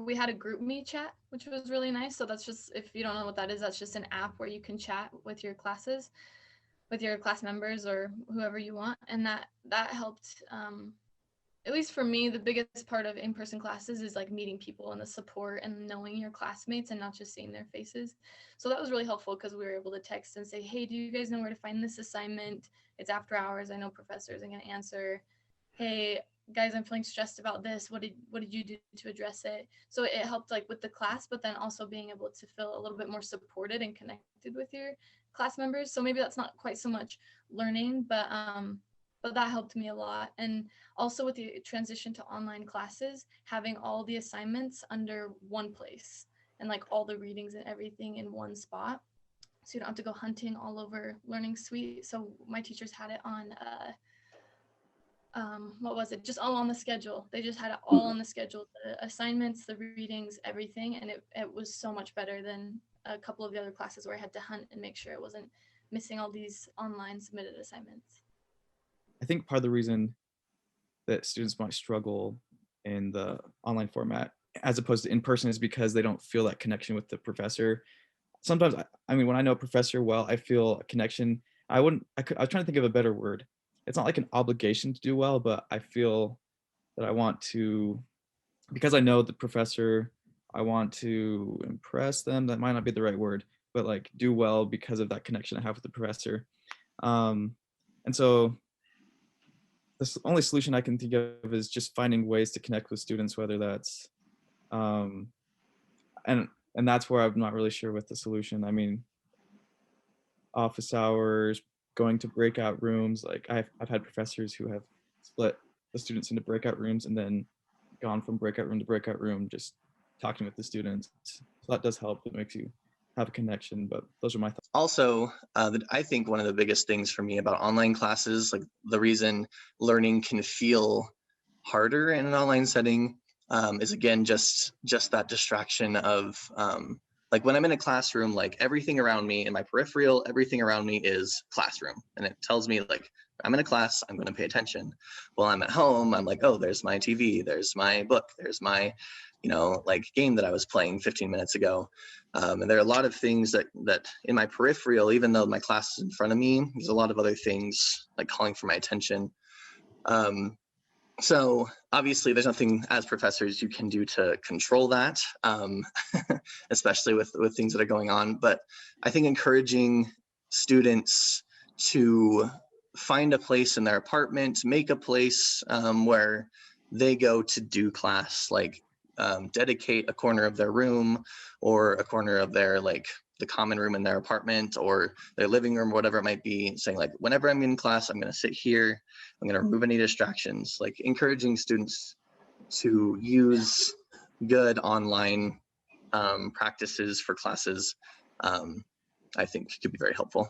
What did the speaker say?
we had a group me chat, which was really nice. So that's just, if you don't know what that is, that's just an app where you can chat with your classes, with your class members or whoever you want. And that helped, at least for me, the biggest part of in-person classes is like meeting people and the support and knowing your classmates and not just seeing their faces. So that was really helpful because we were able to text and say, hey, do you guys know where to find this assignment? It's after hours. I know professors are going to answer. Hey, guys, I'm feeling stressed about this. What did you do to address it? So it helped like with the class, but then also being able to feel a little bit more supported and connected with your class members. So maybe that's not quite so much learning, but that helped me a lot. And also with the transition to online classes, having all the assignments under one place and like all the readings and everything in one spot. So you don't have to go hunting all over Learning Suite. So my teachers had it on, what was it? Just all on the schedule. They just had it all on the schedule, the assignments, the readings, everything. And it was so much better than a couple of the other classes where I had to hunt and make sure it wasn't missing all these online submitted assignments. I think part of the reason that students might struggle in the online format as opposed to in person is because they don't feel that connection with the professor. Sometimes, I mean, when I know a professor well, I feel a connection. I was trying to think of a better word. It's not like an obligation to do well, but I feel that I want to, because I know the professor, I want to impress them. That might not be the right word, but like do well because of that connection I have with the professor. And so the only solution I can think of is just finding ways to connect with students, whether that's, and that's where I'm not really sure with the solution. I mean, office hours, going to breakout rooms. Like I've had professors who have split the students into breakout rooms and then gone from breakout room to breakout room, just talking with the students. So that does help. It makes you have a connection, but those are my thoughts. Also, I think one of the biggest things for me about online classes, like the reason learning can feel harder in an online setting, is again just that distraction of like when I'm in a classroom, like everything around me in my peripheral, everything around me is classroom, and it tells me like I'm in a class, I'm going to pay attention. While I'm at home, I'm like, oh, there's my TV, there's my book, there's my, like game that I was playing 15 minutes ago. And there are a lot of things that in my peripheral, even though my class is in front of me, there's a lot of other things like calling for my attention. So obviously there's nothing as professors you can do to control that, especially with things that are going on. But I think encouraging students to find a place in their apartment, make a place where they go to do class, like dedicate a corner of their room or a corner of their the common room in their apartment or their living room, whatever it might be, saying like, whenever I'm in class, I'm going to sit here, I'm going to remove any distractions, like encouraging students to use good online practices for classes, I think could be very helpful.